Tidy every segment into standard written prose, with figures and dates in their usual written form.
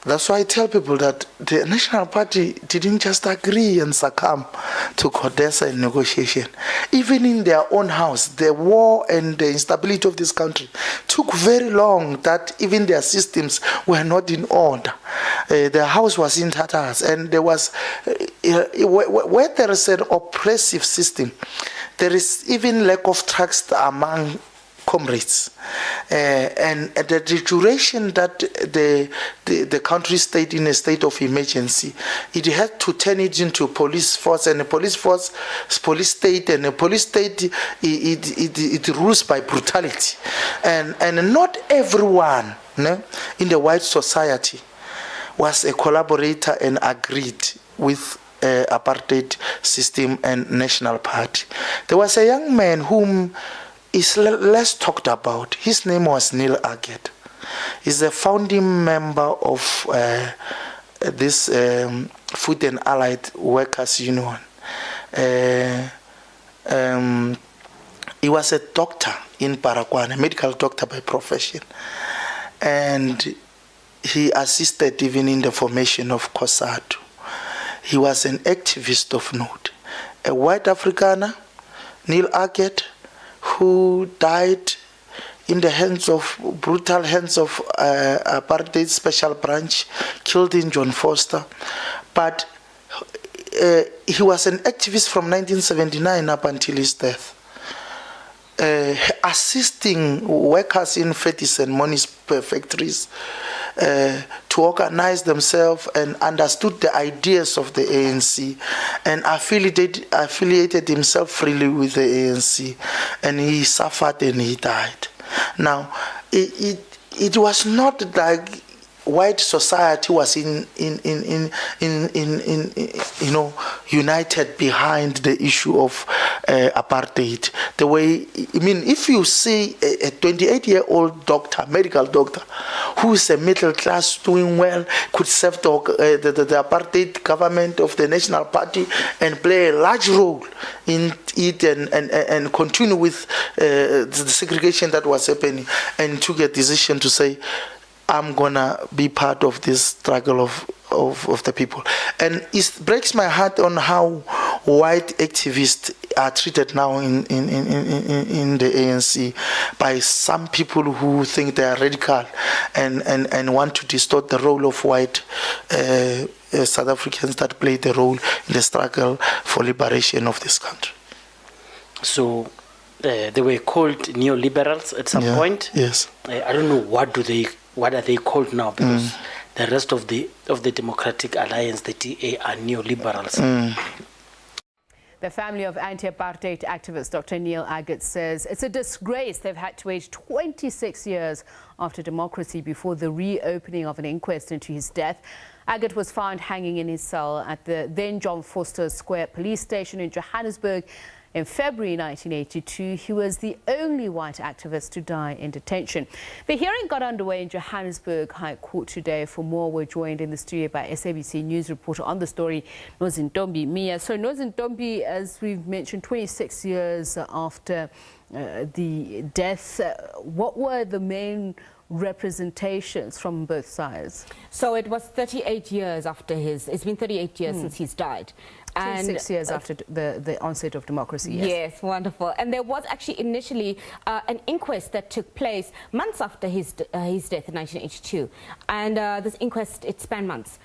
That's why I tell people that the National Party didn't just agree and succumb to CODESA and negotiation. Even in their own house, the war and the instability of this country took very long that even their systems were not in order. The house was in tatters, and there was, where there is an oppressive system, there is even lack of trust among comrades, and the duration that the country stayed in a state of emergency, it had to turn it into a police force, and a police force, police state, and a police state, it rules by brutality, and not everyone, no, in the white society was a collaborator and agreed with apartheid system and National Party. There was a young man whom is less talked about. His name was Neil Aggett. He's a founding member of this Food and Allied Workers Union. He was a doctor in Paraguay, a medical doctor by profession. And he assisted even in the formation of COSATU. He was an activist of note. A white Afrikaner, Neil Aggett, who died in the hands of, brutal hands of apartheid special branch, killed in John Foster. But he was an activist from 1979 up until his death, assisting workers in Fetis and Moni's factories to organize themselves, and understood the ideas of the ANC, and affiliated himself freely with the ANC, and he suffered and he died. Now, it was not like white society was united behind the issue of apartheid. The way, I mean, if you see a 28-year-old doctor, medical doctor, who is a middle class, doing well, could serve the apartheid government of the National Party and play a large role in it, and continue with the segregation that was happening, and took a decision to say, I'm gonna be part of this struggle of the people. And it breaks my heart on how white activists are treated now in the ANC by some people who think they are radical and want to distort the role of white South Africans that played the role in the struggle for liberation of this country. So they were called neoliberals at some point. Yes. I don't know what are they called now, because the rest of the Democratic Alliance, the DA, are neoliberals. The family of anti-apartheid activist Dr. Neil Aggett says it's a disgrace they've had to wait 26 years after democracy before the reopening of an inquest into his death. Aggett was found hanging in his cell at the then John Vorster Square police station in Johannesburg. In February 1982, he was the only white activist to die in detention. The hearing got underway in Johannesburg High Court today. For more, we're joined in the studio by SABC News reporter on the story, Nozintombi Mia. So Nozintombi, as we've mentioned, 26 years after the death, what were the main representations from both sides? So it was 38 years after it's been 38 years since he's died. 26 years after the onset of democracy. Yes, wonderful. And there was actually initially an inquest that took place months after his death in 1982. And this inquest, it spanned months.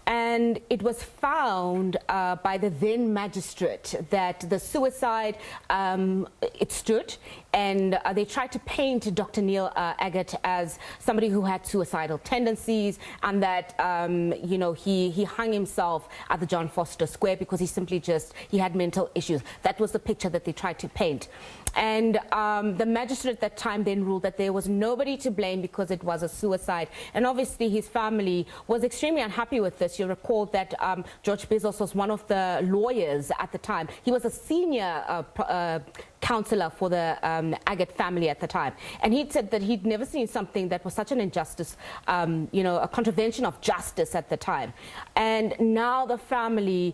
And it was found by the then magistrate that the suicide, it stood, and they tried to paint Dr. Neil Aggett as somebody who had suicidal tendencies, and that, you know, he hung himself at the John Vorster Square because he had mental issues. That was the picture that they tried to paint. And the magistrate at that time then ruled that there was nobody to blame because it was a suicide. And obviously his family was extremely unhappy with this. You'll recall that George Bezos was one of the lawyers at the time. He was a senior counselor for the Aggett family at the time. And he'd said that he'd never seen something that was such an injustice, a contravention of justice at the time. And now the family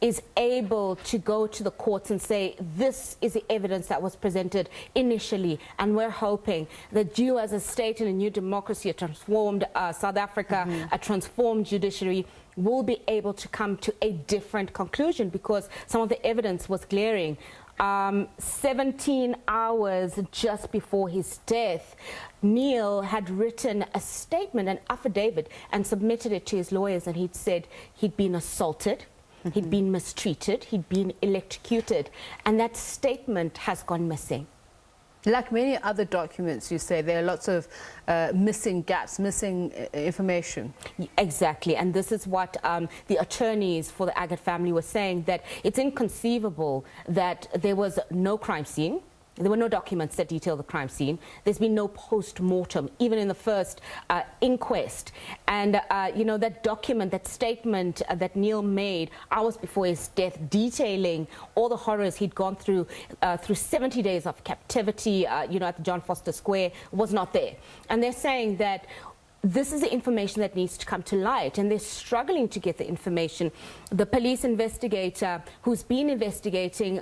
is able to go to the courts and say, this is the evidence that was presented initially, and we're hoping that you as a state in a new democracy, a transformed South Africa, a transformed judiciary, will be able to come to a different conclusion, because some of the evidence was glaring. 17 hours just before his death, Neil had written a statement, an affidavit, and submitted it to his lawyers, and he'd said he'd been assaulted, he'd been mistreated, he'd been electrocuted, and that statement has gone missing. Like many other documents, you say, there are lots of missing gaps, missing information. Exactly, and this is what the attorneys for the Aggett family were saying, that it's inconceivable that there was no crime scene. There were no documents that detail the crime scene. There's been no post-mortem, even in the first inquest. And, that document, that statement that Neil made hours before his death, detailing all the horrors he'd gone through 70 days of captivity, at the John Foster Square, was not there. And they're saying that this is the information that needs to come to light, and they're struggling to get the information. The police investigator who's been investigating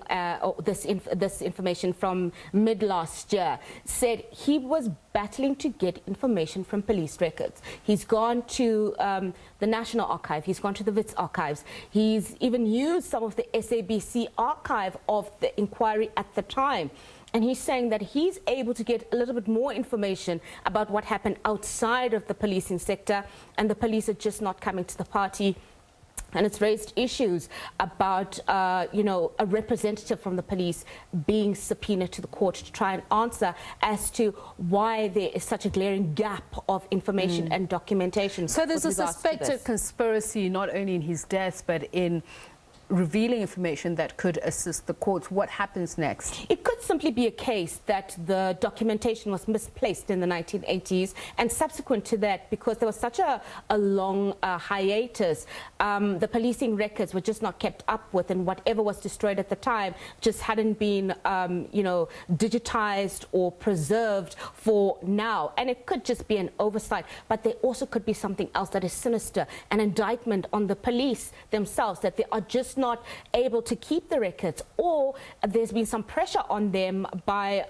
this information from mid-last year said he was battling to get information from police records. He's gone to the National Archive, he's gone to the Wits archives, he's even used some of the SABC archive of the inquiry at the time. And he's saying that he's able to get a little bit more information about what happened outside of the policing sector, and the police are just not coming to the party. And it's raised issues about, a representative from the police being subpoenaed to the court to try and answer as to why there is such a glaring gap of information and documentation. So there's a suspected conspiracy not only in his death, but in revealing information that could assist the courts. What happens next? It could simply be a case that the documentation was misplaced in the 1980s, and subsequent to that, because there was such a long hiatus, the policing records were just not kept up with, and whatever was destroyed at the time just hadn't been digitized or preserved for now. And it could just be an oversight, but there also could be something else that is sinister, an indictment on the police themselves, that they are just not able to keep the records, or there's been some pressure on them by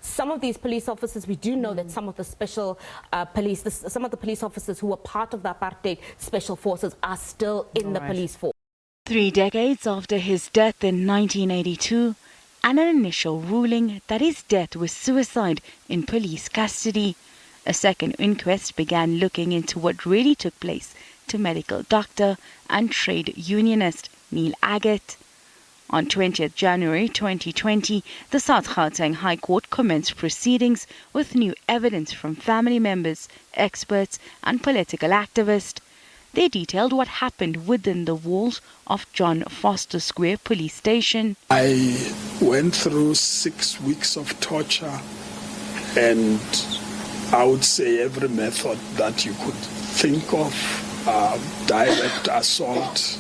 some of these police officers. We do know that some of the special some of the police officers who were part of the apartheid special forces are still in the police force. 3 decades after his death in 1982, and an initial ruling that his death was suicide in police custody, a second inquest began looking into what really took place to medical doctor and trade unionist Neil Aggett. On 20th January 2020, the South Gauteng High Court commenced proceedings with new evidence from family members, experts and political activists. They detailed what happened within the walls of John Foster Square police station. I went through 6 weeks of torture, and I would say every method that you could think of, direct assault,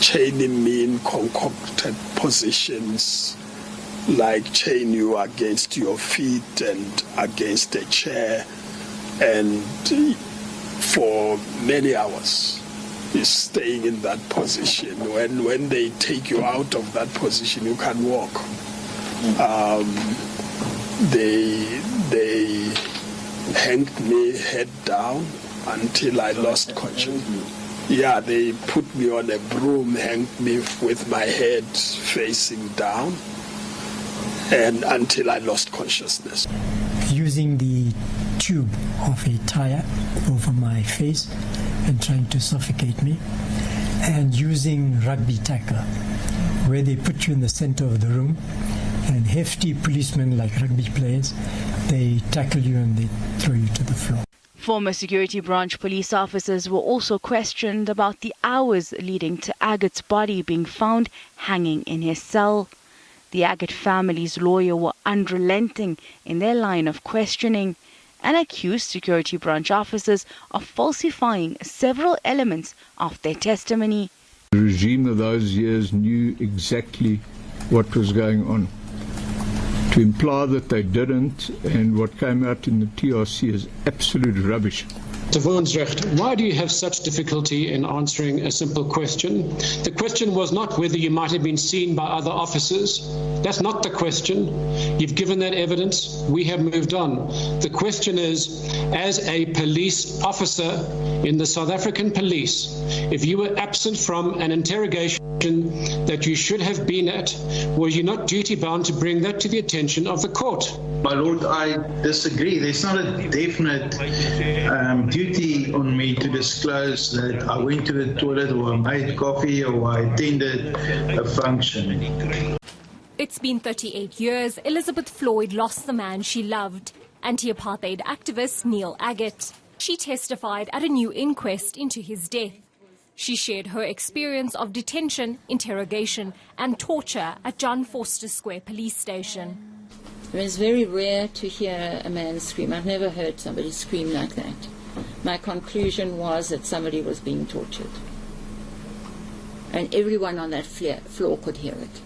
chaining me in concocted positions, like chain you against your feet and against a chair, and for many hours staying in that position. When they take you out of that position, you can't walk. They hanged me head down until I lost consciousness. Yeah, they put me on a broom, hanged me with my head facing down, and until I lost consciousness. Using the tube of a tire over my face and trying to suffocate me, and using rugby tackle, where they put you in the center of the room, and hefty policemen like rugby players, they tackle you and they throw you to the floor. Former security branch police officers were also questioned about the hours leading to Aggett's body being found hanging in his cell. The Aggett family's lawyer were unrelenting in their line of questioning and accused security branch officers of falsifying several elements of their testimony. The regime of those years knew exactly what was going on. To imply that they didn't, and what came out in the TRC, is absolute rubbish. Mr. Woensrecht, why do you have such difficulty in answering a simple question? The question was not whether you might have been seen by other officers. That's not the question. You've given that evidence. We have moved on. The question is, as a police officer in the South African police, if you were absent from an interrogation that you should have been at, were you not duty-bound to bring that to the attention of the court? My lord, I disagree. There's not a definite duty on me to disclose that I went to the toilet or I made coffee or I attended a function. It's been 38 years. Elizabeth Floyd lost the man she loved, anti-apartheid activist Neil Aggett. She testified at a new inquest into his death. She shared her experience of detention, interrogation and torture at John Vorster Square police station. It's very rare to hear a man scream. I've never heard somebody scream like that. My conclusion was that somebody was being tortured. And everyone on that floor could hear it.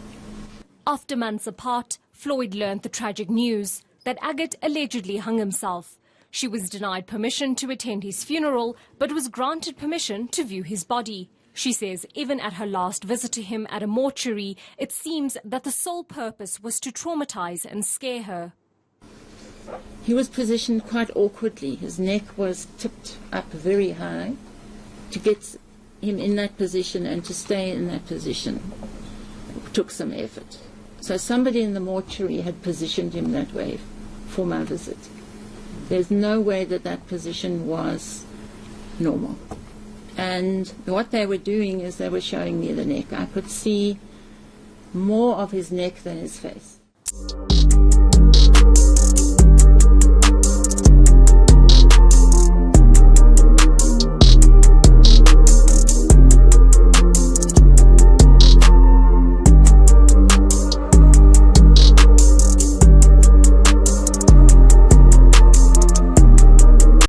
After months apart, Floyd learned the tragic news that Aggett allegedly hung himself. She was denied permission to attend his funeral, but was granted permission to view his body. She says even at her last visit to him at a mortuary, it seems that the sole purpose was to traumatize and scare her. He was positioned quite awkwardly. His neck was tipped up very high. To get him in that position and to stay in that position took some effort. So somebody in the mortuary had positioned him that way for my visit. There's no way that that position was normal. And what they were doing is they were showing me the neck. I could see more of his neck than his face.